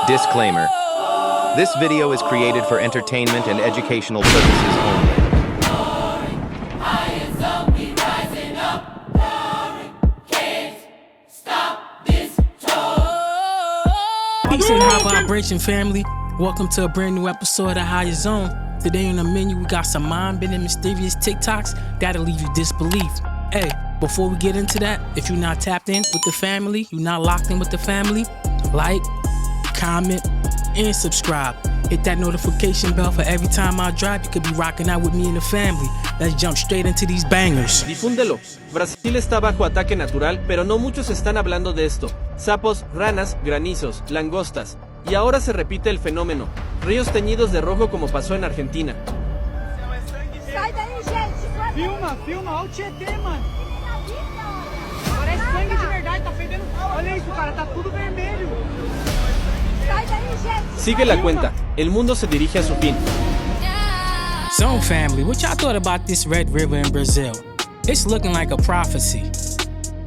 Disclaimer. This video is created for entertainment and educational purposes only. Peace and high vibration, family. Welcome to a brand new episode of Higher Zone. Today on the menu, we got some mind-bending, mysterious TikToks that'll leave you disbelieved. Hey, before we get into that, if you're not tapped in with the family, you're not locked in with the family, like, comment, and subscribe. Hit that notification bell for every time I drop. You could be rocking out with me and the family. Let's jump straight into these bangers. Difúndelo. Brasil está bajo ataque natural, pero no muchos están hablando de esto. Sapos, ranas, granizos, langostas. Y ahora se repite el fenómeno. Ríos teñidos de rojo como pasó en Argentina. Sai daí, gente! Filma, olha o Tietê, mano! Parece sangue de verdade, tá fedendo. Olha isso, cara, tá tudo vermelho. Sai daí, gente! Sigue la cuenta. El mundo se dirige a su fin. Zone family, what y'all thought about this red river in Brazil? It's looking like a prophecy.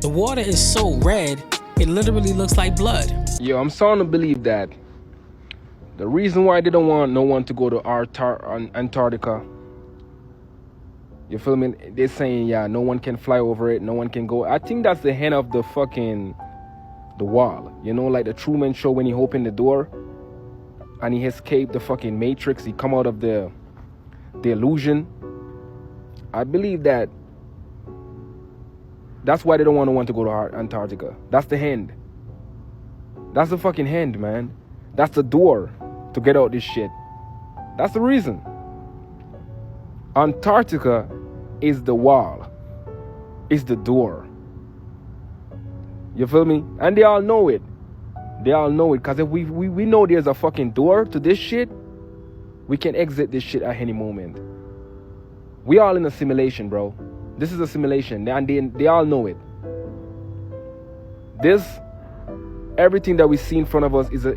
The water is so red, it literally looks like blood. Yo, I'm starting to believe that the reason why they don't want no one to go to Antarctica, you feel me? They're saying, yeah, no one can fly over it, no one can go. I think that's the end of the wall. You know, like the Truman Show when he opened the door and he escaped the fucking Matrix. He come out of the illusion. I believe that's why they don't want no one to go to Antarctica. That's the end. That's the fucking end, man. That's the door to get out this shit. That's the reason. Antarctica is the wall. It's the door. You feel me? And they all know it. They all know it. Because if we know there's a fucking door to this shit, we can exit this shit at any moment. We all in a simulation, bro. This is a simulation. And they all know it. Everything that we see in front of us is a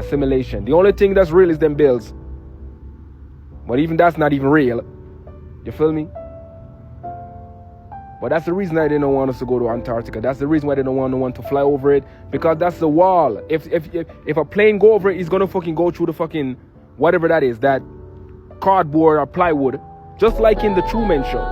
simulation. The only thing that's real is them bills. But even that's not even real. You feel me? But that's the reason why they don't want us to go to Antarctica. That's the reason why they don't want no one to fly over it. Because that's the wall. If a plane go over it, it's gonna fucking go through the fucking whatever that is, that cardboard or plywood. Just like in the Truman Show.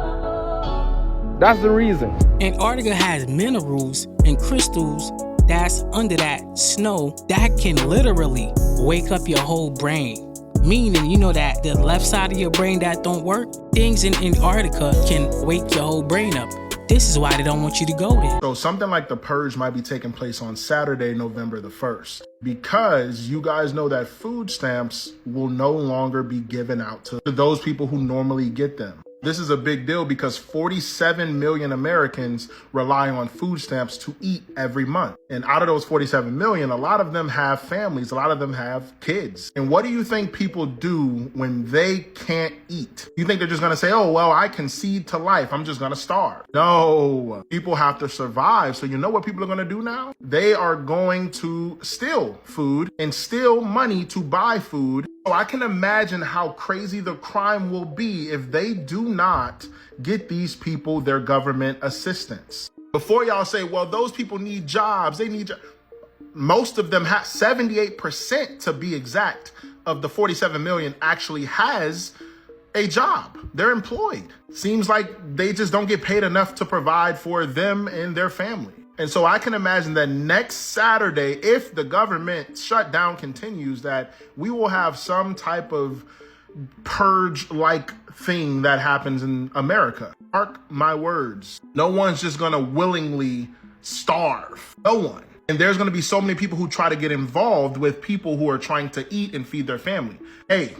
That's the reason. Antarctica has minerals and crystals that's under that snow that can literally wake up your whole brain. Meaning, you know that the left side of your brain that don't work, things in Antarctica can wake your whole brain up. This is why they don't want you to go there. So something like the purge might be taking place on Saturday, November the 1st. Because you guys know that food stamps will no longer be given out to those people who normally get them. This is a big deal because 47 million Americans rely on food stamps to eat every month. And out of those 47 million, a lot of them have families, a lot of them have kids. And what do you think people do when they can't eat? You think they're just gonna say, oh, well, I concede to life, I'm just gonna starve? No, people have to survive. So you know what people are gonna do now? They are going to steal food and steal money to buy food. So I can imagine how crazy the crime will be if they do not get these people their government assistance. Before y'all say, well, those people need jobs, they need jobs. Most of them have 78% to be exact of the 47 million actually has a job. They're employed. Seems like they just don't get paid enough to provide for them and their family. And so I can imagine that next Saturday, if the government shutdown continues, that we will have some type of purge-like thing that happens in America. Mark my words. No one's just gonna willingly starve. No one. And there's gonna be so many people who try to get involved with people who are trying to eat and feed their family. Hey,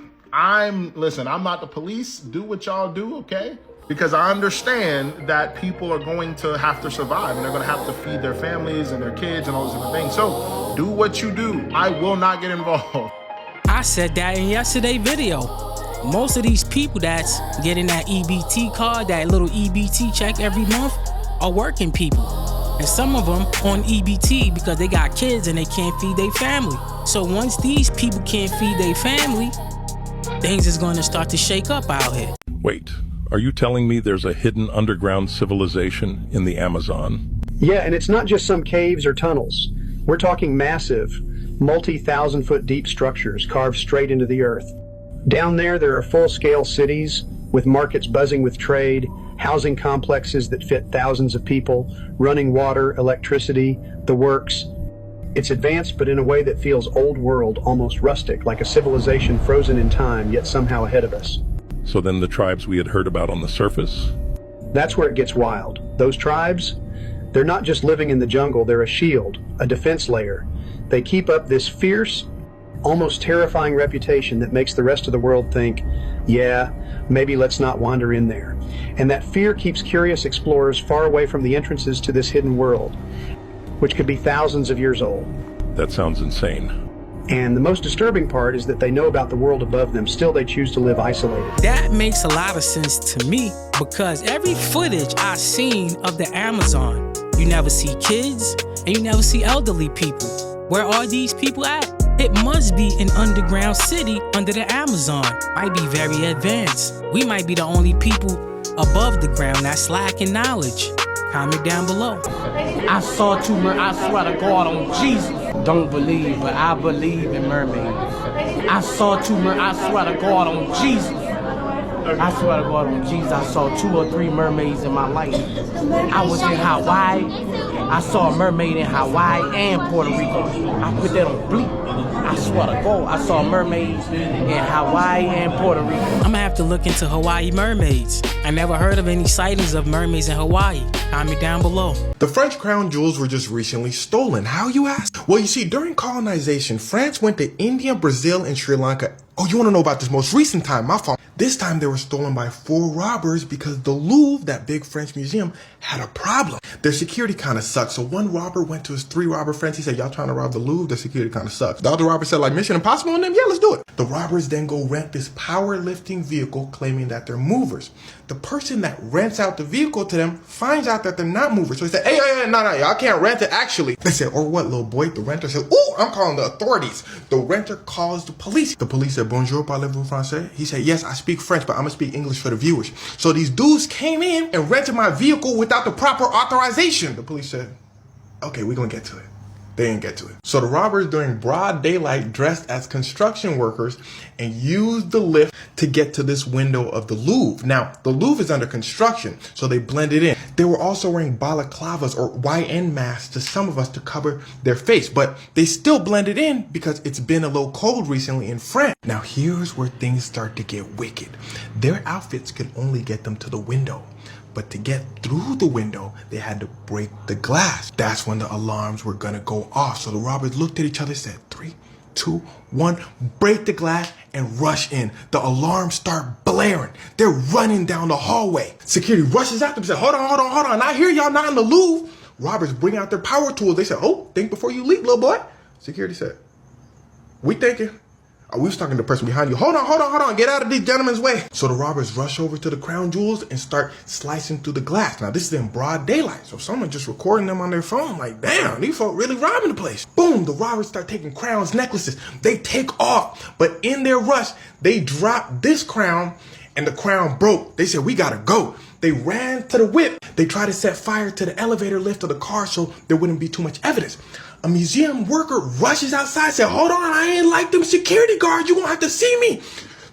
listen, I'm not the police. Do what y'all do, okay? Because I understand that people are going to have to survive and they're going to have to feed their families and their kids and all those different things. So do what you do. I will not get involved. I said that in yesterday's video. Most of these people that's getting that EBT card, that little EBT check every month, are working people. And some of them on EBT because they got kids and they can't feed their family. So once these people can't feed their family, things is going to start to shake up out here. Wait. Are you telling me there's a hidden underground civilization in the Amazon? Yeah, and it's not just some caves or tunnels. We're talking massive, multi-thousand-foot deep structures carved straight into the earth. Down there are full-scale cities with markets buzzing with trade, housing complexes that fit thousands of people, running water, electricity, the works. It's advanced, but in a way that feels old world, almost rustic, like a civilization frozen in time, yet somehow ahead of us. So then the tribes we had heard about on the surface? That's where it gets wild. Those tribes, they're not just living in the jungle, they're a shield, a defense layer. They keep up this fierce, almost terrifying reputation that makes the rest of the world think, yeah, maybe let's not wander in there. And that fear keeps curious explorers far away from the entrances to this hidden world, which could be thousands of years old. That sounds insane. And the most disturbing part is that they know about the world above them, still they choose to live isolated. That makes a lot of sense to me because every footage I've seen of the Amazon, you never see kids and you never see elderly people. Where are these people at? It must be an underground city under the Amazon. Might be very advanced. We might be the only people above the ground that's lacking knowledge. Comment down below. I saw two mermaids. I swear to God on Jesus. Don't believe, but I believe in mermaids. I saw two mermaids. I swear to God on Jesus. I swear to God on Jesus. I saw 2 or 3 mermaids in my life. I was in Hawaii. I saw a mermaid in Hawaii and Puerto Rico. I put that on bleep. I swear to God, I saw mermaids in Hawaii and Puerto Rico. I'm gonna have to look into Hawaii mermaids. I never heard of any sightings of mermaids in Hawaii. Comment down below. The French crown jewels were just recently stolen. How, you ask? Well, you see, during colonization, France went to India, Brazil, and Sri Lanka. Oh, you want to know about this most recent time? My fault. This time they were stolen by 4 robbers because the Louvre, that big French museum, had a problem. Their security kind of sucked. So one robber went to his 3 robber friends. He said, y'all trying to rob the Louvre? The security kind of sucks. The other robber said, like, Mission Impossible on them? Yeah, let's do it. The robbers then go rent this powerlifting vehicle claiming that they're movers. The person that rents out the vehicle to them finds out that they're not movers. So he said, hey, no, y'all can't rent it actually. They said, or what, little boy? The renter said, ooh, I'm calling the authorities. The renter calls the police. The police said, bonjour, parlez-vous français? He said, yes, I speak French, but I'm gonna speak English for the viewers. So these dudes came in and rented my vehicle without the proper authorization. The police said, okay, we're gonna get to it. They didn't get to it. So the robbers during broad daylight dressed as construction workers and used the lift to get to this window of the Louvre. Now, the Louvre is under construction, so they blended in. They were also wearing balaclavas or YN masks to some of us to cover their face, but they still blended in because it's been a little cold recently in France. Now, here's where things start to get wicked. Their outfits could only get them to the window. But to get through the window, they had to break the glass. That's when the alarms were gonna go off. So the robbers looked at each other, said 3, 2, 1, break the glass and rush in. The alarms start blaring. They're running down the hallway. Security rushes out them and said, hold on. I hear y'all not in the Louvre. Robbers bring out their power tools. They said, oh, think before you leap, little boy. Security said, we thinking. We was talking to the person behind you. Hold on. Get out of these gentlemen's way. So the robbers rush over to the crown jewels and start slicing through the glass. Now, this is in broad daylight. So someone just recording them on their phone. Like, damn, these folk really robbing the place. Boom, the robbers start taking crowns, necklaces. They take off. But in their rush, they drop this crown and the crown broke. They said, we gotta go. They ran to the whip. They tried to set fire to the elevator lift of the car so there wouldn't be too much evidence. A museum worker rushes outside, said, hold on, I ain't like them security guards. You won't have to see me.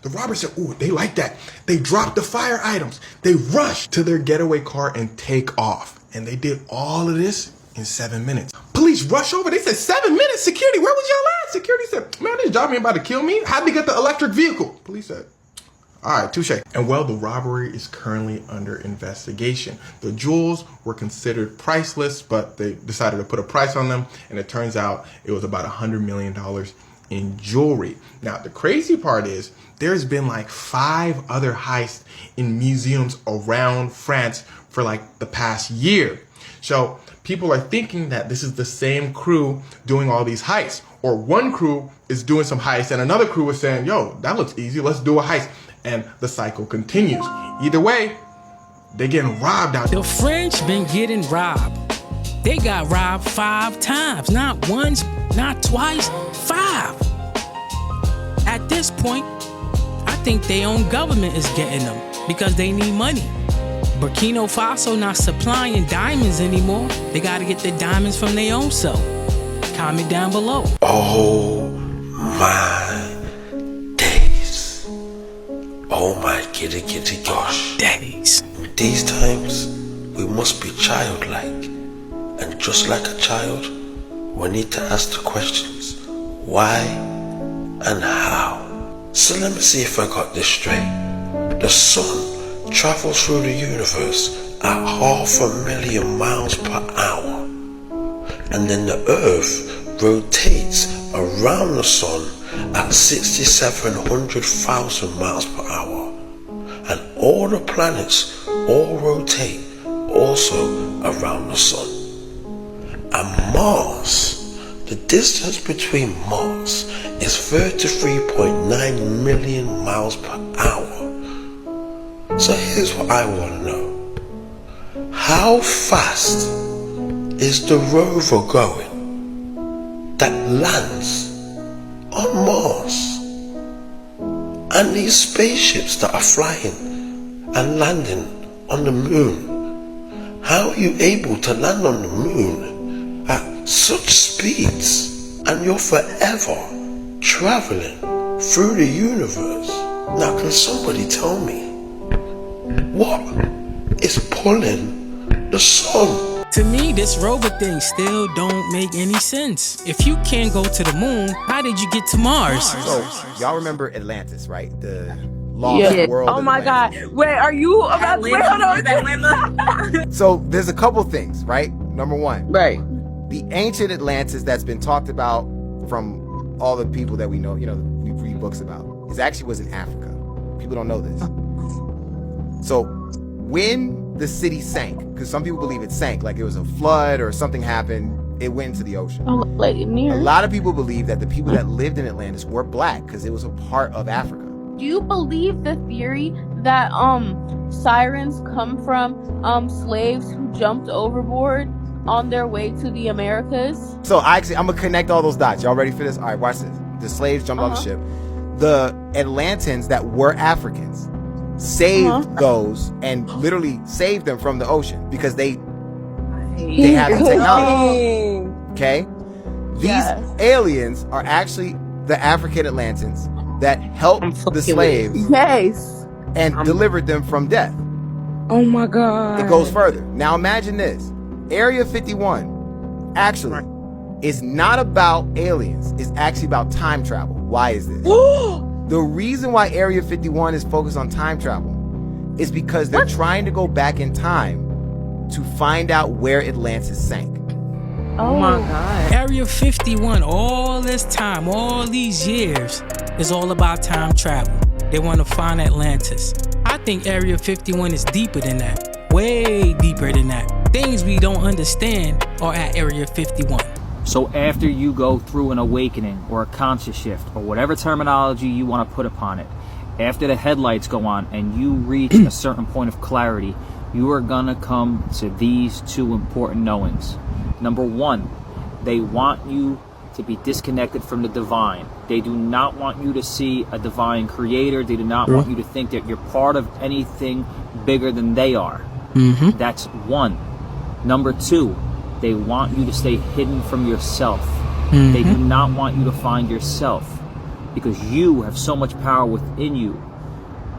The robbers said, ooh, they like that. They dropped the fire items. They rushed to their getaway car and take off. And they did all of this in 7 minutes. Police rush over. They said, 7 minutes? Security, where was y'all at? Security said, man, this job ain't about to kill me. How'd they get the electric vehicle? Police said, all right, touche. And well, the robbery is currently under investigation. The jewels were considered priceless, but they decided to put a price on them. And it turns out it was about $100 million in jewelry. Now, the crazy part is there's been like 5 other heists in museums around France for like the past year. So people are thinking that this is the same crew doing all these heists. Or one crew is doing some heists and another crew is saying, yo, that looks easy, let's do a heist. And the cycle continues. Either way, they're getting robbed out. The French been getting robbed. They got robbed 5 times. Not once, not twice, 5. At this point, I think their own government is getting them because they need money. Burkina Faso not supplying diamonds anymore. They gotta get the diamonds from their own self. Comment down below. Oh my days. Oh my giddy gosh. Days. These times, we must be childlike. And just like a child, we need to ask the questions. Why and how? So let me see if I got this straight. The sun travels through the universe at 500,000 miles per hour. And then the Earth rotates around the sun at 6,700,000 miles per hour. And all the planets all rotate also around the sun. And Mars, the distance between Mars is 33.9 million miles per hour. So here's what I want to know. How fast is the rover going that lands on Mars? And these spaceships that are flying and landing on the moon, how are you able to land on the moon at such speeds? And you're forever traveling through the universe. Now can somebody tell me what is pulling the sun? To me, this rover thing still don't make any sense. If you can't go to the moon, how did you get to Mars? So, y'all remember Atlantis, right? The lost world. Oh my God. Wait, are you about to wait on? So, there's a couple things, right? Number one. Right. The ancient Atlantis that's been talked about from all the people that we know, you know, we read books about, is actually was in Africa. People don't know this. So, when the city sank, because some people believe it sank, like it was a flood or something happened, it went into the ocean. Oh, like near. A lot of people believe that the people that lived in Atlantis were black because it was a part of Africa. Do you believe the theory that sirens come from slaves who jumped overboard on their way to the Americas? So I'm gonna connect all those dots. Y'all ready for this? All right, watch this. The slaves jumped on the ship. The Atlantans that were Africans saved those and literally saved them from the ocean because they have the technology. Okay? These aliens are actually the African Atlantans that helped the slaves and delivered them from death. Oh my God. It goes further. Now imagine this. Area 51 actually is not about aliens. It's actually about time travel. Why is this? The reason why Area 51 is focused on time travel is because they're trying to go back in time to find out where Atlantis sank. Oh my God. Area 51, all this time, all these years, is all about time travel. They want to find Atlantis. I think Area 51 is deeper than that. Way deeper than that. Things we don't understand are at Area 51. So after you go through an awakening or a conscious shift or whatever terminology you want to put upon it, after the headlights go on and you reach a certain point of clarity, you are going to come to these two important knowings. Number one, they want you to be disconnected from the divine. They do not want you to see a divine creator. They do not want you to think that you're part of anything bigger than they are. That's one. Number two, they want you to stay hidden from yourself. They do not want you to find yourself because you have so much power within you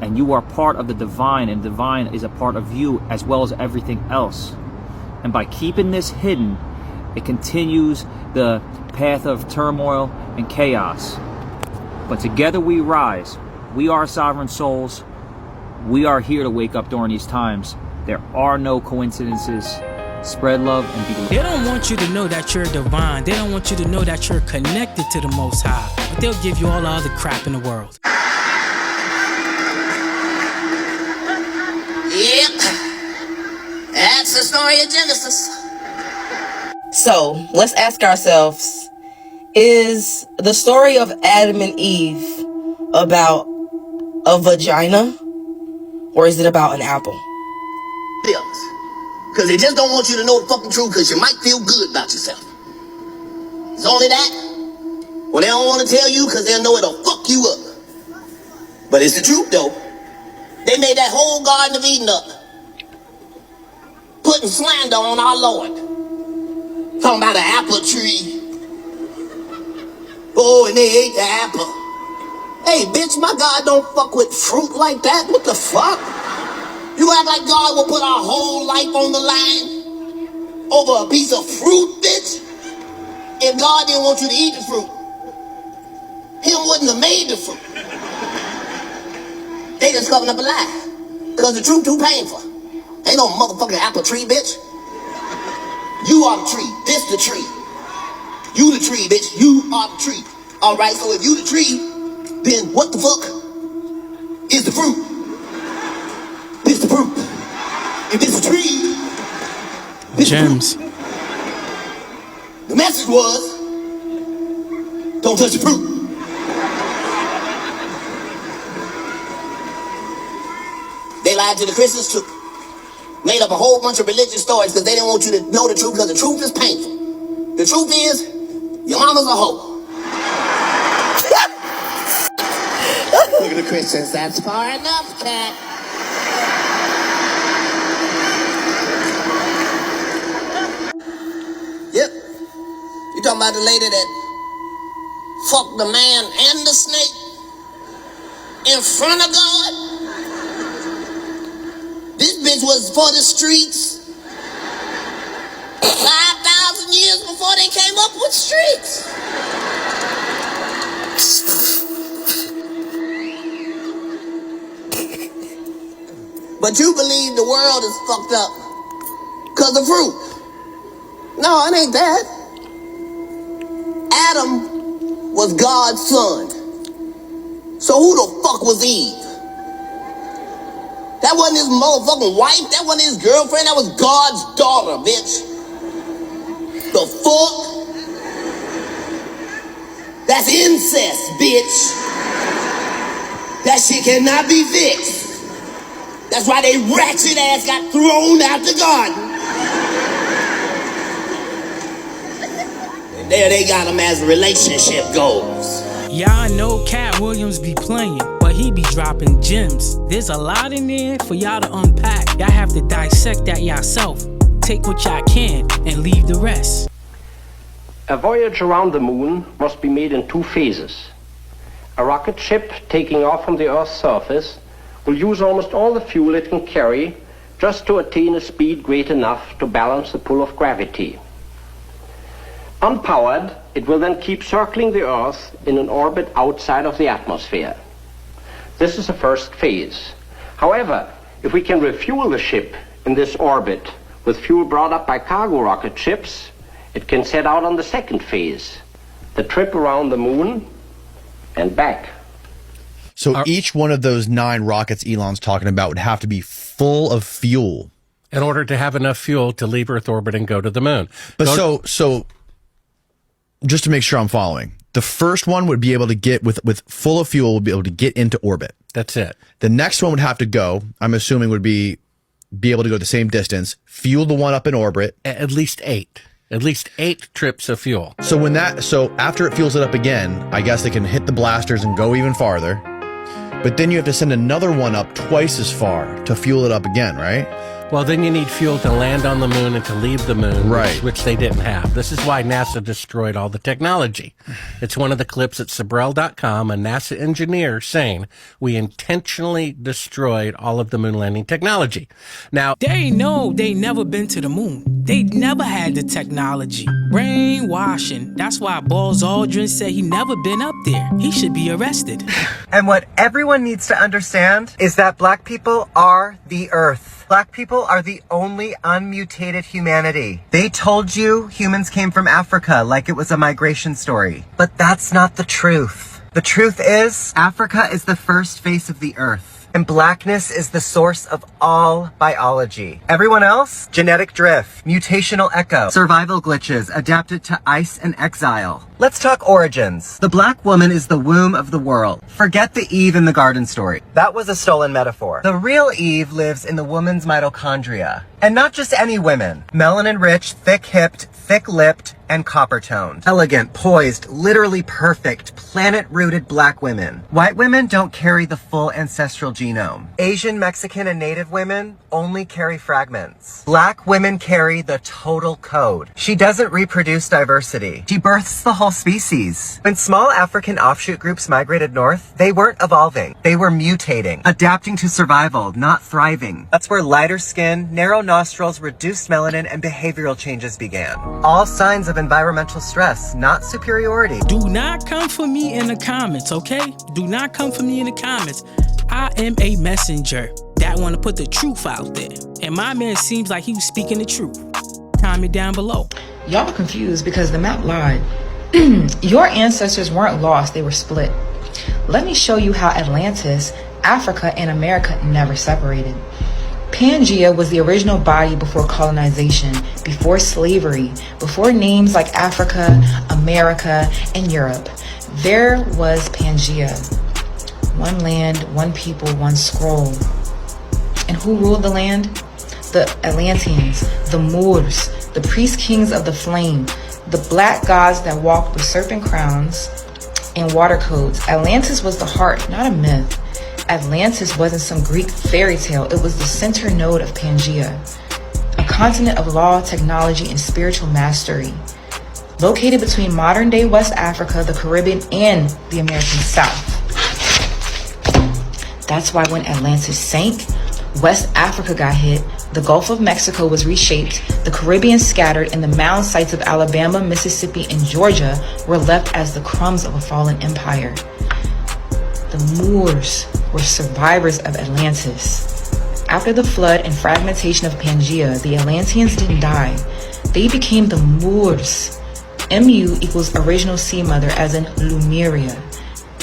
and you are part of the divine, and divine is a part of you as well as everything else. And by keeping this hidden, it continues the path of turmoil and chaos. But together we rise. We are sovereign souls. We are here to wake up during these times. There are no coincidences. Spread love and be They don't want you to know that you're divine. They don't want you to know that you're connected to the Most High. But they'll give you all the other crap in the world. Yep. That's the story of Genesis. So, let's ask ourselves, is the story of Adam and Eve about a vagina? Or is it about an apple? Because they just don't want you to know the fucking truth because you might feel good about yourself. It's only that. Well, they don't want to tell you because they'll know it'll fuck you up. But it's the truth, though. They made that whole Garden of Eden up. Putting slander on our Lord. Talking about an apple tree. Oh, and they ate the apple. Hey, bitch, my God don't fuck with fruit like that. What the fuck? You act like God will put our whole life on the line over a piece of fruit, bitch? If God didn't want you to eat the fruit, Him wouldn't have made the fruit. They just covering up a lie. Because the truth too painful. Ain't no motherfucking apple tree, bitch. You are the tree. This the tree. You the tree, bitch. You are the tree. Alright, so if you the tree, then what the fuck is the fruit? This the fruit. If it's a tree, this Gems. The message was, don't touch the fruit. They lied to the Christians too. Made up a whole bunch of religious stories because they didn't want you to know the truth because the truth is painful. The truth is, your mama's a hoe. Look at the Christians, that's far enough, cat. Yep. You talking about the lady that fucked the man and the snake in front of God? This bitch was for the streets 5,000 years before they came up with streets. But you believe the world is fucked up because of fruit. No, it ain't that. Adam was God's son. So who the fuck was Eve? That wasn't his motherfucking wife. That wasn't his girlfriend. That was God's daughter, bitch. The fuck? That's incest, bitch. That shit cannot be fixed. That's why they ratchet ass got thrown out the garden. And there they got them as relationship goals. Y'all know Cat Williams be playing, but he be dropping gems. There's a lot in there for y'all to unpack. Y'all have to dissect that yourself. Take what y'all can and leave the rest. A voyage around the moon must be made in two phases. A rocket ship taking off from the Earth's surface will use almost all the fuel it can carry just to attain a speed great enough to balance the pull of gravity. Unpowered, it will then keep circling the Earth in an orbit outside of the atmosphere. This is the first phase. However, if we can refuel the ship in this orbit with fuel brought up by cargo rocket ships, it can set out on the second phase, the trip around the moon and back. So each one of those 9 rockets Elon's talking about would have to be full of fuel in order to have enough fuel to leave Earth orbit and go to the moon. But so just to make sure I'm following, the first one would be able to get with full of fuel, would be able to get into orbit. That's it. The next one would have to go, I'm assuming would be able to go the same distance, fuel the one up in orbit. At least 8. At least 8 trips of fuel. So after it fuels it up again, I guess they can hit the blasters and go even farther. But then you have to send another one up twice as far to fuel it up again, right? Well, then you need fuel to land on the moon and to leave the moon, right? Which they didn't have. This is why NASA destroyed all the technology. It's one of the clips at Sabrel.com, a NASA engineer saying, we intentionally destroyed all of the moon landing technology. Now, they know they never been to the moon. They never had the technology. Brainwashing. That's why Buzz Aldrin said he never been up there. He should be arrested. And what everyone needs to understand is that black people are the Earth. Black people are the only unmutated humanity. They told you humans came from Africa like it was a migration story. But that's not the truth. The truth is, Africa is the first face of the Earth. And blackness is the source of all biology. Everyone else? Genetic drift, mutational echo, survival glitches adapted to ice and exile. Let's talk origins. The black woman is the womb of the world. Forget the Eve in the garden story. That was a stolen metaphor. The real Eve lives in the woman's mitochondria. And not just any women. Melanin-rich, thick-hipped, thick-lipped, and copper-toned. Elegant, poised, literally perfect, planet-rooted black women. White women don't carry the full ancestral genome. Asian, Mexican, and Native women only carry fragments. Black women carry the total code. She doesn't reproduce diversity. She births the whole species. When small African offshoot groups migrated north, they weren't evolving. They were mutating, adapting to survival, not thriving. That's where lighter skin, narrow nostrils, reduced melanin, and behavioral changes began. All signs of environmental stress, not superiority. Do not come for me in the comments, okay? Do not come for me in the comments. I am a messenger that want to put the truth out there. And my man seems like he was speaking the truth. Comment down below. Y'all are confused because the map lied. Your ancestors weren't lost, they were split. Let me show you how Atlantis, Africa, and America never separated. Pangaea was the original body before colonization, before slavery, before names like Africa, America, and Europe. There was Pangaea. One land, one people, one scroll. And who ruled the land? The Atlanteans, the Moors, the priest kings of the flame, the black gods that walked with serpent crowns and water codes. Atlantis was the heart, not a myth. Atlantis wasn't some Greek fairy tale. It was the center node of Pangaea, a continent of law, technology, and spiritual mastery. Located between modern-day West Africa, the Caribbean, and the American South. That's why when Atlantis sank, West Africa got hit, the Gulf of Mexico was reshaped, the Caribbean scattered, and the mound sites of Alabama, Mississippi, and Georgia were left as the crumbs of a fallen empire. The Moors were survivors of Atlantis. After the flood and fragmentation of Pangaea, the Atlanteans didn't die. They became the Moors. Mu equals original sea mother, as in Lumeria.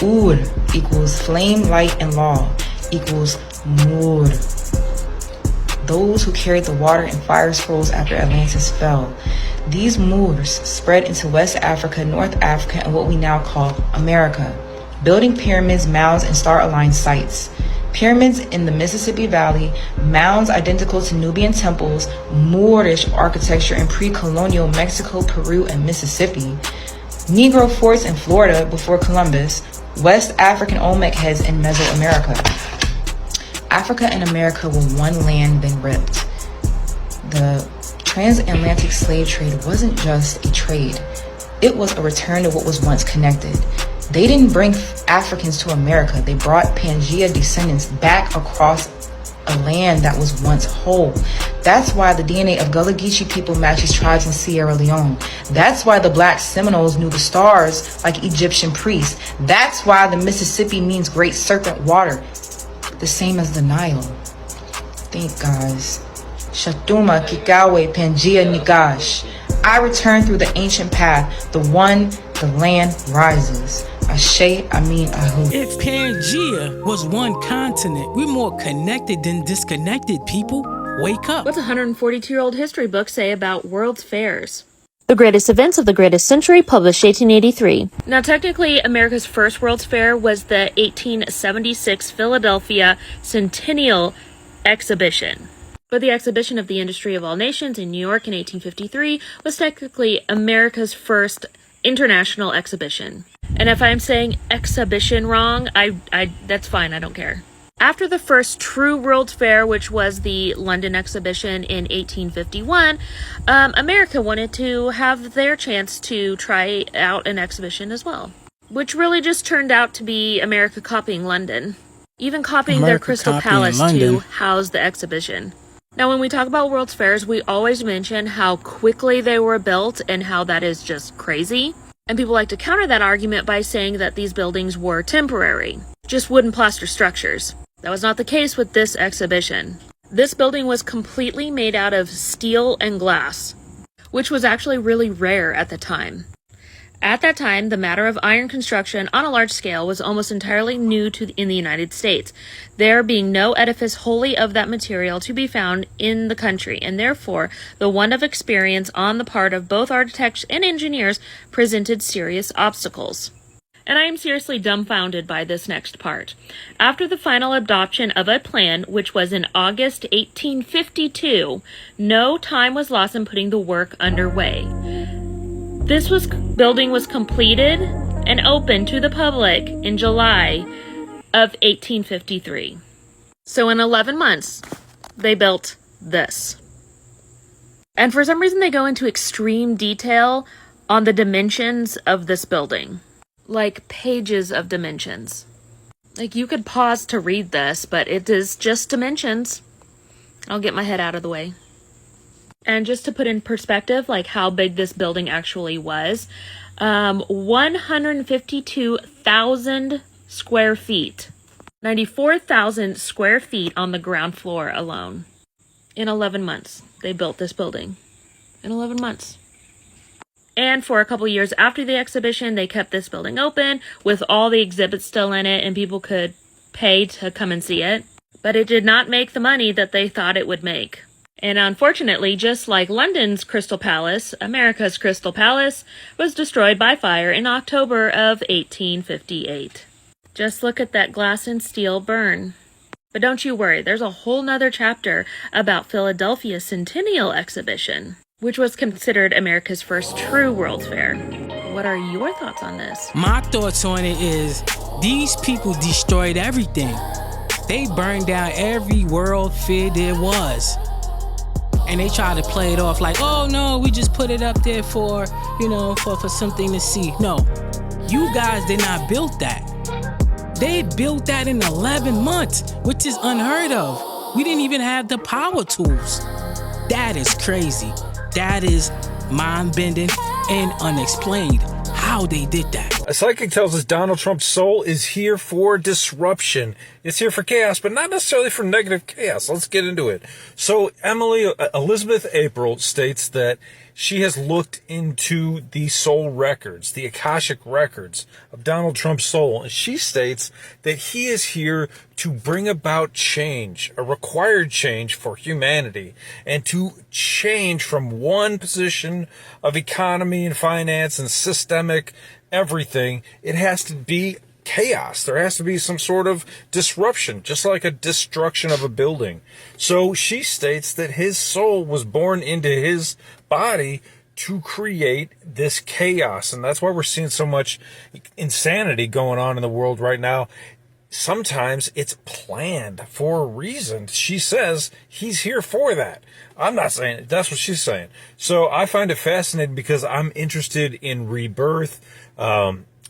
Ur equals flame, light, and law equals Moor. Those who carried the water and fire scrolls after Atlantis fell. These Moors spread into West Africa, North Africa, and what we now call America, building pyramids, mounds, and star-aligned sites. Pyramids in the Mississippi Valley, mounds identical to Nubian temples, Moorish architecture in pre-colonial Mexico, Peru, and Mississippi, Negro forts in Florida before Columbus, West African Olmec heads in Mesoamerica. Africa and America were one land, then ripped. The transatlantic slave trade wasn't just a trade. It was a return to what was once connected. They didn't bring Africans to America. They brought Pangaea descendants back across a land that was once whole. That's why the DNA of Gullah Geechee people matches tribes in Sierra Leone. That's why the Black Seminoles knew the stars like Egyptian priests. That's why the Mississippi means great serpent water, the same as the Nile. Think, guys. Shatuma Kikawe Pangaea Nigash. I return through the ancient path, the one the land rises. Ashe, Ahu. If Pangaea was one continent, we're more connected than disconnected, people. Wake up. What's a 142-year-old history book say about World's Fairs? The Greatest Events of the Greatest Century, published 1883. Now, technically, America's first World's Fair was the 1876 Philadelphia Centennial Exhibition. But the Exhibition of the Industry of All Nations in New York in 1853 was technically America's first international exhibition. And if I'm saying exhibition wrong, that's fine, I don't care. After the first true World's Fair, which was the London exhibition in 1851, America wanted to have their chance to try out an exhibition as well, which really just turned out to be America copying London, even copying their Crystal Palace to house the exhibition. Now, when we talk about World's Fairs, we always mention how quickly they were built and how that is just crazy. And people like to counter that argument by saying that these buildings were temporary, just wooden plaster structures. That was not the case with this exhibition. This building was completely made out of steel and glass, which was actually really rare at the time. At that time, the matter of iron construction on a large scale was almost entirely new in the United States, there being no edifice wholly of that material to be found in the country, and therefore the want of experience on the part of both architects and engineers presented serious obstacles. And I am seriously dumbfounded by this next part. After the final adoption of a plan, which was in August 1852, no time was lost in putting the work underway. This building was completed and opened to the public in July of 1853. So in 11 months, they built this. And for some reason, they go into extreme detail on the dimensions of this building. Like pages of dimensions. Like you could pause to read this, but it is just dimensions. I'll get my head out of the way. And just to put in perspective, like how big this building actually was, 152,000 square feet. 94,000 square feet on the ground floor alone. In 11 months, they built this building. In 11 months. And for a couple years after the exhibition, they kept this building open with all the exhibits still in it, and people could pay to come and see it. But it did not make the money that they thought it would make. And unfortunately, just like London's Crystal Palace, America's Crystal Palace was destroyed by fire in October of 1858. Just look at that glass and steel burn. But don't you worry, there's a whole nother chapter about Philadelphia's Centennial Exhibition, which was considered America's first true World's Fair. What are your thoughts on this? My thoughts on it is these people destroyed everything. They burned down every World Fair there was. And they try to play it off like, oh no, we just put it up there for, for something to see. No, you guys did not build that. They built that in 11 months, which is unheard of. We didn't even have the power tools. That is crazy. That is mind-bending and unexplained how they did that. A psychic tells us Donald Trump's soul is here for disruption. It's here for chaos, but not necessarily for negative chaos. Let's get into it. So Elizabeth April states that she has looked into the soul records, the Akashic records of Donald Trump's soul. And she states that he is here to bring about change, a required change for humanity, and to change from one position of economy and finance and systemic everything. It has to be chaos. There has to be some sort of disruption, just like a destruction of a building. So she states that his soul was born into his body to create this chaos. And that's why we're seeing so much insanity going on in the world right now. Sometimes it's planned for a reason. She says he's here for that. I'm not saying it. That's what she's saying. So I find it fascinating because I'm interested in rebirth,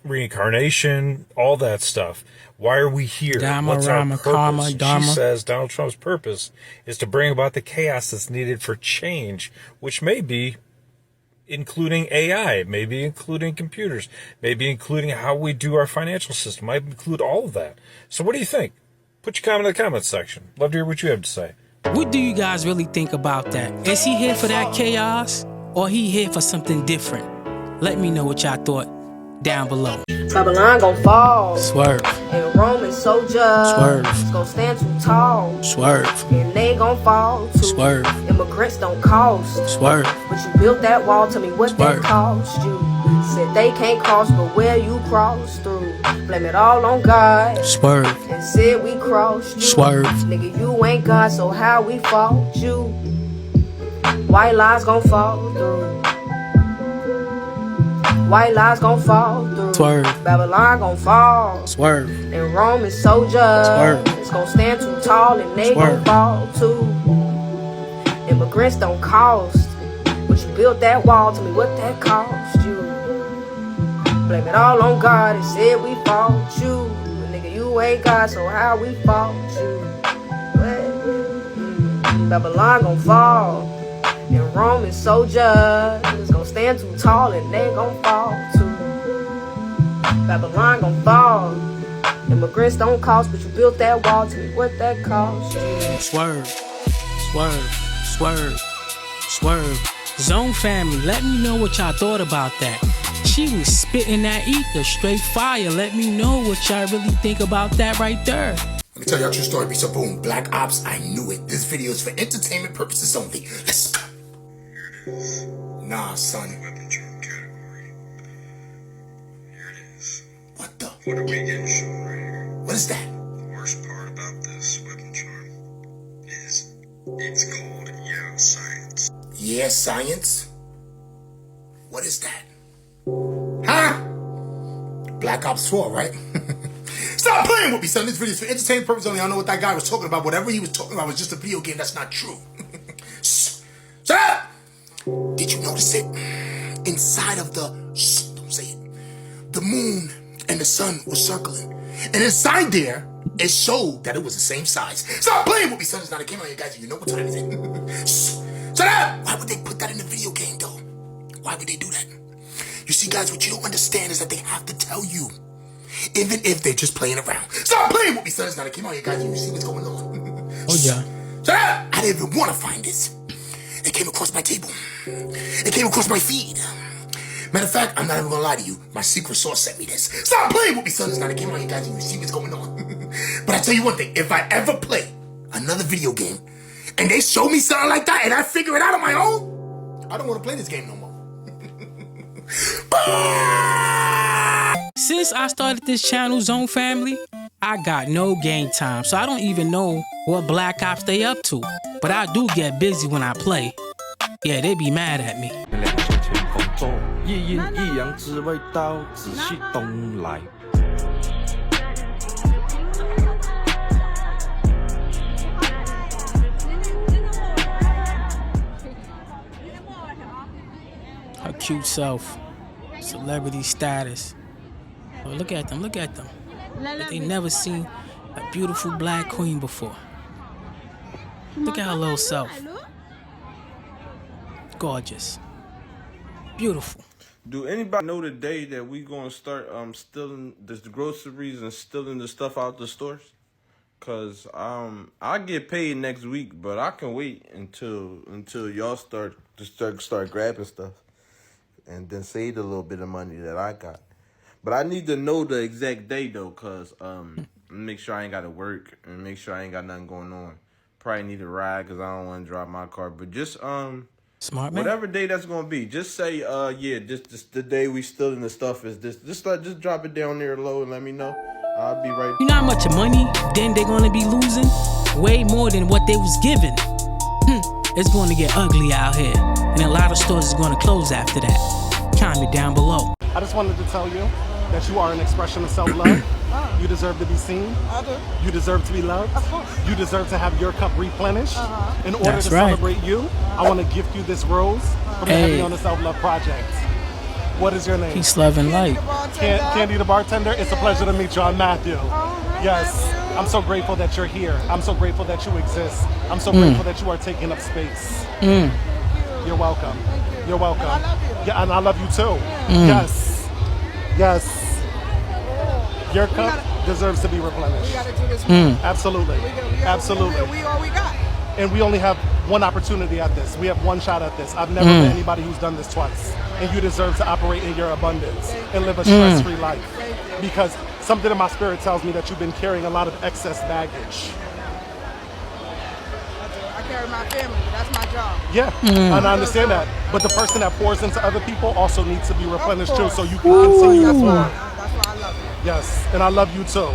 reincarnation, all that stuff. Why are we here? Dharma, What's our Rama, purpose? Karma, Dharma. She says Donald Trump's purpose is to bring about the chaos that's needed for change, which may be including AI, maybe including computers, maybe including how we do our financial system, might include all of that. So what do you think? Put your comment in the comments section. Love to hear what you have to say. What do you guys really think about that? Is he here for that chaos, or he here for something different? Let me know what y'all thought down below. Babylon gon' fall. Swerve. And Rome is so just. Swerve. It's gon' stand too tall. Swerve. And they gon' fall too. Swerve. Immigrants don't cost. Swerve. But you built that wall, tell me what Swerve. that cost you. Said they can't cross, but where you cross through. Blame it all on God. Swerve. And said we crossed you. Swerve. Nigga, you ain't God, so how we fought you? White lies gon' fall through. White lies gon' fall through. Swerve. Babylon gon' fall. Swerve. And Rome is so just. Swerve. It's gon' stand too tall and they Swerve. gon' fall too. Immigrants don't cost. But you built that wall, tell me what that cost you. Blame it all on God and said we fought you. But nigga, you ain't God, so how we fought you? What? Babylon gon' fall. And Rome is so just. It's gon' stand too tall and they gon' fall too. Babylon gon' fall. Immigrants don't cost, but you built that wall. Tell me what that cost you. Swerve. Swerve. Swerve. Swerve. Zone family, let me know what y'all thought about that. She was spitting that ether, straight fire. Let me know what y'all really think about that right there. Let me tell y'all a true story. So boom, Black Ops, I knew it. This video is for entertainment purposes only. Let's go. Nah, son. What the? What are we getting shown right here? What is that? The worst part about this weapon charm is it's called science. Yeah, science? What is that? Huh? Black Ops 4, right? Stop playing with me, son. This video is for entertainment purposes only. I don't know what that guy was talking about. Whatever he was talking about was just a video game. That's not true. Shut up! Did you notice it? Inside of the... Shh, don't say it. The moon and the sun were circling. And inside there, it showed that it was the same size. Stop playing with me, son. It's not a game on here, guys. You know what time it is. Shut up! Why would they put that in the video game, though? Why would they do that? You see, guys, what you don't understand is that they have to tell you. Even if they're just playing around. Stop playing with me, son. It's not a game on here, guys. You see what's going on. Oh, yeah. Shut up! I didn't even want to find this. It came across my table. It came across my feed. Matter of fact, I'm not even gonna lie to you. My secret source sent me this. Stop playing with me, son. It's not a game on you guys. You see what's going on. But I tell you one thing. If I ever play another video game and they show me something like that and I figure it out on my own, I don't want to play this game no more. Since I started this channel, Zone Family, I got no game time, so I don't even know what Black Ops they up to. But I do get busy when I play. Yeah, they be mad at me. Her cute self, celebrity status. Oh, look at them, look at them. But they never seen a beautiful black queen before. Look at her little self. Gorgeous. Beautiful. Do anybody know the day that we gonna start stealing the groceries and stealing the stuff out the stores? Cause I get paid next week, but I can wait until y'all start grabbing stuff, and then save the little bit of money that I got. But I need to know the exact day though, cause make sure I ain't gotta work and make sure I ain't got nothing going on. Probably need a ride cause I don't want to drive my car, but just smart man. Whatever day that's gonna be, just say yeah, this the day we stealing the stuff is this. Just drop it down there low and let me know. I'll be right. You know how much money then they're gonna be losing? Way more than what they was given. It's going to get ugly out here, and a lot of stores is going to close after that. Comment down below. I just wanted to tell you that you are an expression of self-love. You deserve to be seen. I do. You deserve to be loved. Of course. You deserve to have your cup replenished. In order That's to right. celebrate you, I want to gift you this rose from the Heavy on the Self-Love Project. What is your name? Peace, love, and light. Candy the bartender. It's a pleasure to meet you. I'm Matthew. Yes. I'm so grateful that you're here. I'm so grateful that you exist. I'm so grateful that you are taking up space. You're welcome. You're welcome. And I love you. Yeah, and I love you too. Yes. Yes. Your cup deserves to be replenished. We gotta do this. Absolutely. Absolutely. We all we got. And we only have one opportunity at this. We have one shot at this. I've never met anybody who's done this twice. And you deserve to operate in your abundance and live a stress-free life. Because something in my spirit tells me that you've been carrying a lot of excess baggage. I carry my family, but that's my job. Yeah, and I understand that. But the person that pours into other people also needs to be replenished too, so you can continue to pour. That's why I love you. Yes, and I love you too.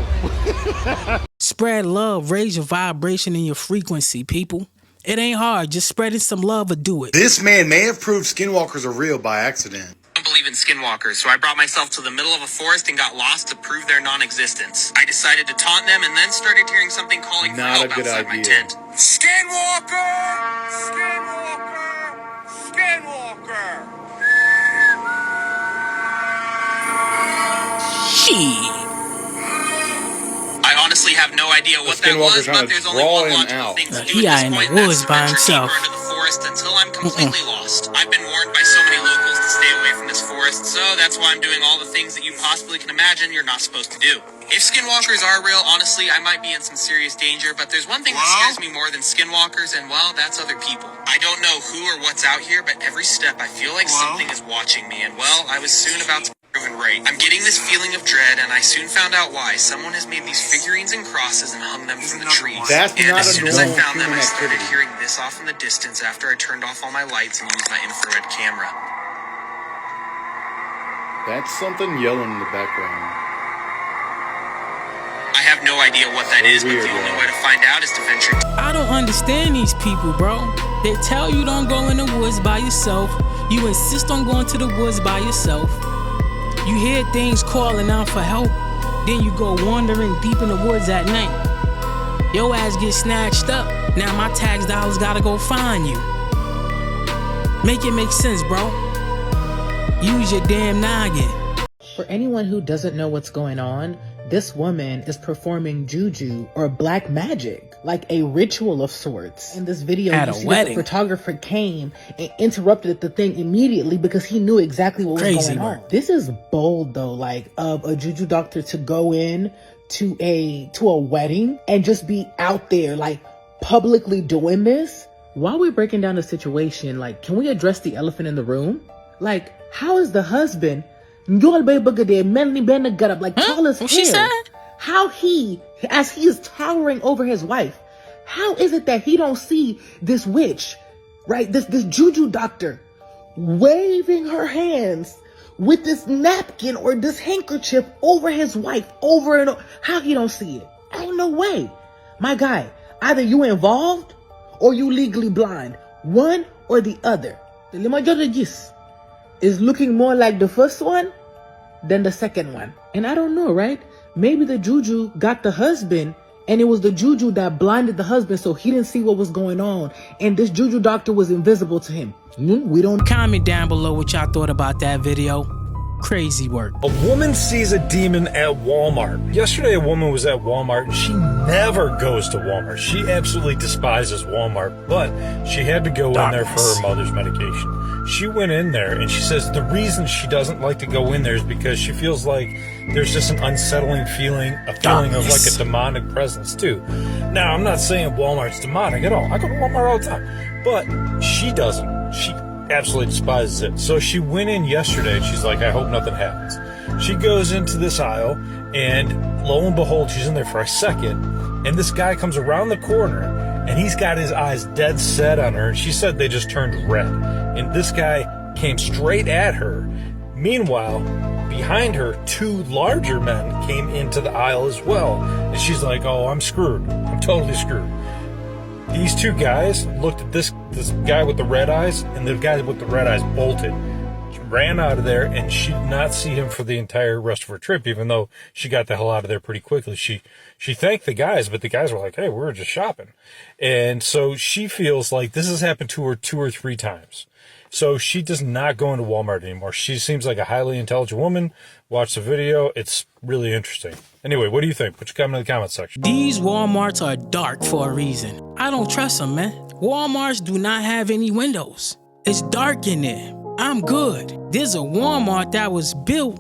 Spread love, raise your vibration and your frequency, people. It ain't hard, just spreading some love will do it. This man may have proved skinwalkers are real by accident. I don't believe in skinwalkers, so I brought myself to the middle of a forest and got lost to prove their non-existence. I decided to taunt them and then started hearing something calling for help outside my tent. Skinwalker! Skinwalker! Skinwalker! I honestly have no idea what that was, but there's only one logical thing to do at this point, and that's to venture deeper into the forest until I'm completely lost. I've been warned by so many locals to stay away from this forest, so that's why I'm doing all the things that you possibly can imagine you're not supposed to do. If skinwalkers are real, honestly, I might be in some serious danger, but there's one thing that scares me more than skinwalkers, and well, that's other people. I don't know who or what's out here, but every step I feel like something is watching me, and well, I was soon about to proven right. I'm getting this feeling of dread, and I soon found out why. Someone has made these figurines and crosses and hung them from the trees. That's and not as a soon as I normal found them, human I started activity. hearing this off in the distance after I turned off all my lights and used my infrared camera. That's something yelling in the background. I have no idea what that is, but the only way to find out is to venture. I don't understand these people, bro. They tell you don't go in the woods by yourself. You insist on going to the woods by yourself. You hear things calling out for help, Then you go wandering deep in the woods at night. Your ass gets snatched up. Now my tax dollars gotta go find you. Make it make sense, bro. Use your damn noggin. For anyone who doesn't know what's going on, this woman is performing juju or black magic, like a ritual of sorts. In this video, at you a see wedding. the photographer came and interrupted the thing immediately because he knew exactly what was going on. This is bold though, like of a juju doctor to go in to a wedding and just be out there like publicly doing this. While we're breaking down the situation, like, can we address the elephant in the room? Like, how is the husband like tall as hell? She said? How as he is towering over his wife, how is it that he don't see this witch, right? This juju doctor waving her hands with this napkin or this handkerchief over his wife over and over. How he don't see it? Ain't no way. My guy, either you involved or you legally blind. One or the other. The Limajodagis is looking more like the first one than the second one. And I don't know, right? Maybe the juju got the husband and it was the juju that blinded the husband so he didn't see what was going on. And this juju doctor was invisible to him. We don't. Comment down below what y'all thought about that video. Crazy work. A woman sees a demon at Walmart. Yesterday, a woman was at Walmart and she never goes to Walmart. She absolutely despises Walmart, but she had to go in there for her mother's medication. She went in there and she says the reason she doesn't like to go in there is because she feels like there's just an unsettling feeling, a feeling of like a demonic presence too. Now, I'm not saying Walmart's demonic at all. I go to Walmart all the time, but she doesn't. She absolutely despises it. So she went in yesterday and she's like, I hope nothing happens. She goes into this aisle and lo and behold, she's in there for a second and this guy comes around the corner and he's got his eyes dead set on her and she said they just turned red. And this guy came straight at her. Meanwhile, behind her, two larger men came into the aisle as well. And she's like, oh, I'm screwed. I'm totally screwed. These two guys looked at this guy with the red eyes, and the guy with the red eyes bolted. She ran out of there, and she did not see him for the entire rest of her trip, even though she got the hell out of there pretty quickly. She thanked the guys, but the guys were like, hey, we were just shopping. And so she feels like this has happened to her 2 or 3 times. So she does not go into Walmart anymore. She seems like a highly intelligent woman. Watch the video. It's really interesting. Anyway, what do you think? Put your comment in the comments section. These Walmarts are dark for a reason. I don't trust them, man. Walmarts do not have any windows. It's dark in there. I'm good. There's a Walmart that was built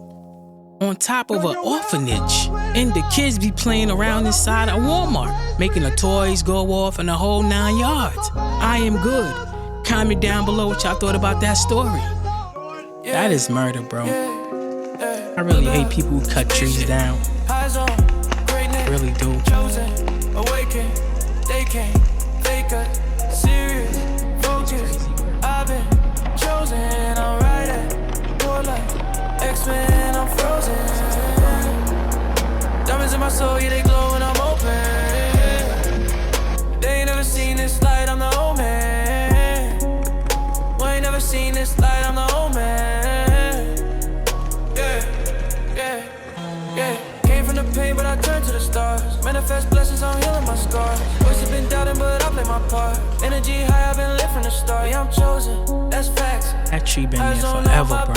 on top of an orphanage. And the kids be playing around inside a Walmart, making the toys go off and the whole 9 yards. I am good. Comment down below what y'all thought about that story. That is murder, bro. I really hate people who cut trees down. I really do. Awaken, they can't fake us. Serious, focus. I've been chosen. I'm right at war like X-Men. I'm frozen. Diamonds in my soul, yeah, they glow when I'm open. They ain't never seen this light. I'm the old man. Never seen this light, I'm the old man. Yeah. Came from the pain, but I turned to the stars. Manifest blessings, I'm healing my scars. Voices have been doubting, but I play my part. Energy high, I've been lit from the start. Yeah, I'm chosen, that's facts. That tree been there forever, bro.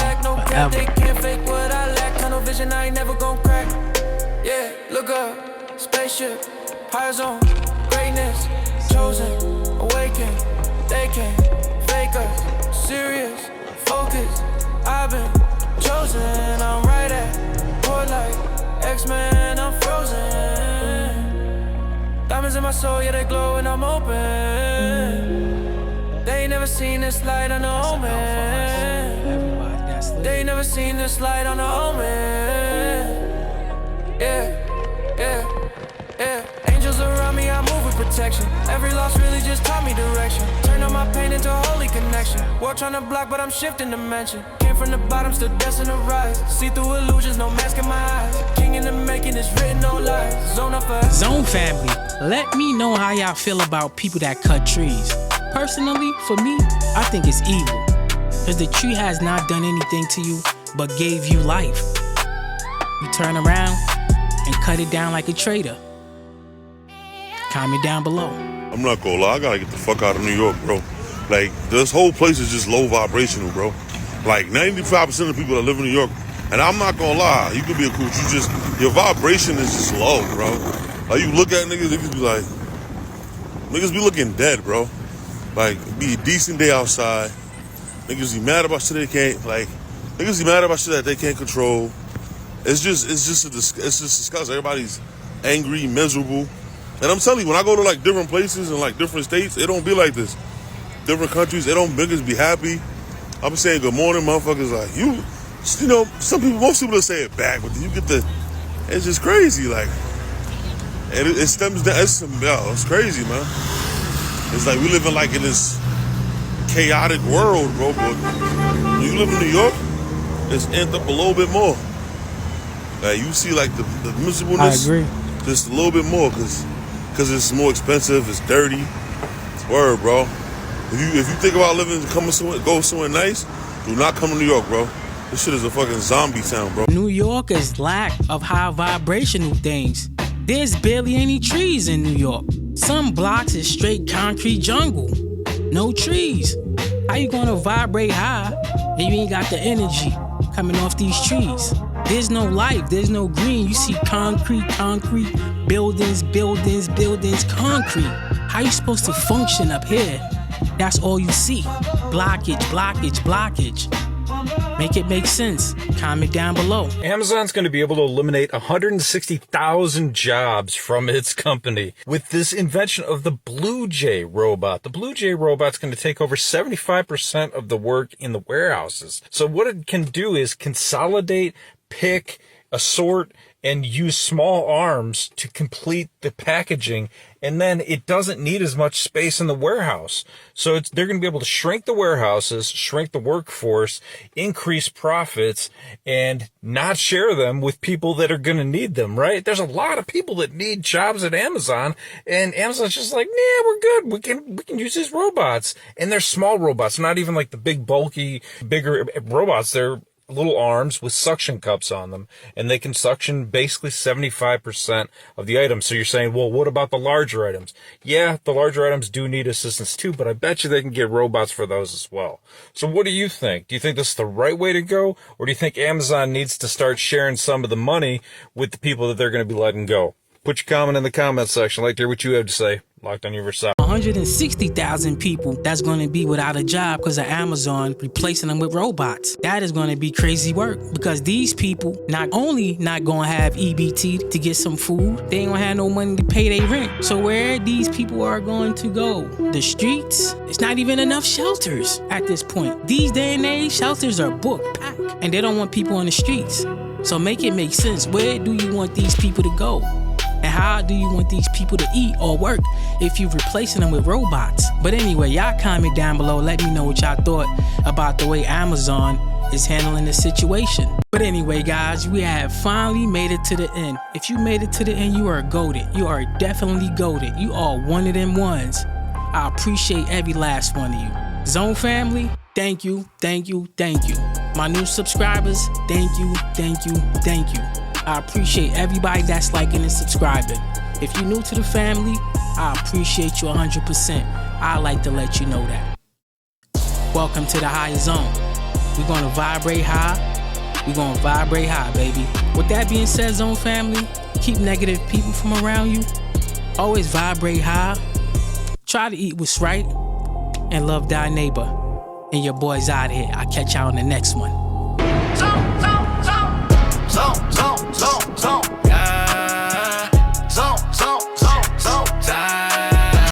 Forever. They can't fake what I lack. Tunnel vision, I ain't never gon' crack. Yeah, look up, spaceship, high zone, greatness, chosen, awaken. They can't fake us. Serious, focus, I've been chosen. I'm right at war like X-Men, I'm frozen. Diamonds in my soul, yeah, they glow when I'm open. They ain't never seen this light on the omen. They ain't never seen this light on the omen. Yeah. Angels around me, I move with protection. Every loss really just taught me direction. Turn on my pain into a holy connection. War trying to block, but I'm shifting dimension. Came from the bottom, still destined to rise. See through illusions, no mask in my eyes. King in the making, it's written, no lies. Zone family, let me know how y'all feel about people that cut trees. Personally, for me, I think it's evil. Because the tree has not done anything to you, but gave you life. You turn around, and cut it down like a trader? Comment down below. I'm not gonna lie, I gotta get the fuck out of New York, bro. Like, this whole place is just low vibrational, bro. Like, 95% of the people that live in New York, and I'm not gonna lie, you could be a cool, your vibration is just low, bro. Like, you look at niggas be like, niggas be looking dead, bro. Like, be a decent day outside. Niggas be mad about shit they can't, like, niggas be mad about shit that they can't control. It's just disgusting. Everybody's angry, miserable. And I'm telling you, when I go to like different places and like different states, it don't be like this. Different countries, they don't niggas be happy. I'm saying good morning, motherfuckers. Like you know, most people say it back, but you get it's just crazy. Like, and it stems down. It's crazy, man. It's like we live in like in this chaotic world, bro. But when you live in New York, it's amped up a little bit more. Like you see, like the miserableness. I agree. Just a little bit more, cause it's more expensive. It's dirty. Word, bro. If you think about go somewhere nice, do not come to New York, bro. This shit is a fucking zombie town, bro. New York is lack of high vibrational things. There's barely any trees in New York. Some blocks is straight concrete jungle. No trees. How you gonna vibrate high and you ain't got the energy coming off these trees? There's no life, there's no green. You see concrete, buildings, concrete. How you supposed to function up here? That's all you see. Blockage. Make it make sense. Comment down below. Amazon's going to be able to eliminate 160,000 jobs from its company with this invention of the Blue Jay robot. The Blue Jay robot's going to take over 75% of the work in the warehouses. So what it can do is consolidate, pick, assort, and use small arms to complete the packaging, and then it doesn't need as much space in the warehouse. So they're going to be able to shrink the warehouses, shrink the workforce, increase profits, and not share them with people that are going to need them, right? There's a lot of people that need jobs at Amazon, and Amazon's just like, nah, we're good. We can use these robots. And they're small robots, not even like the big, bulky, bigger robots. They're little arms with suction cups on them, and they can suction basically 75% of the items. So you're saying, well, what about the larger items? Yeah, the larger items do need assistance too, but I bet you they can get robots for those as well. So what do you think? Do you think this is the right way to go, or do you think Amazon needs to start sharing some of the money with the people that they're going to be letting go? Put your comment in the comment section. I'd like to hear what you have to say. Locked on Universal. 160,000 people that's going to be without a job because of Amazon replacing them with robots. That is going to be crazy work, because these people not only not going to have EBT to get some food, they ain't going to have no money to pay their rent. So where these people are going to go? The streets? It's not even enough shelters at this point. These day and age, shelters are booked, packed, and they don't want people on the streets. So make it make sense. Where do you want these people to go? And how do you want these people to eat or work if you're replacing them with robots? But anyway, y'all comment down below. Let me know what y'all thought about the way Amazon is handling the situation. But anyway, guys, we have finally made it to the end. If you made it to the end, you are goated. You are definitely goated. You are one of them ones. I appreciate every last one of you. Zone family, thank you. My new subscribers, thank you. I appreciate everybody that's liking and subscribing. If you're new to the family, I appreciate you 100%. I like to let you know that. Welcome to the higher zone. We're going to vibrate high. Baby. With that being said, zone family, keep negative people from around you. Always vibrate high. Try to eat what's right. And love thy neighbor. And your boy's out here. I'll catch y'all on the next one. Zone.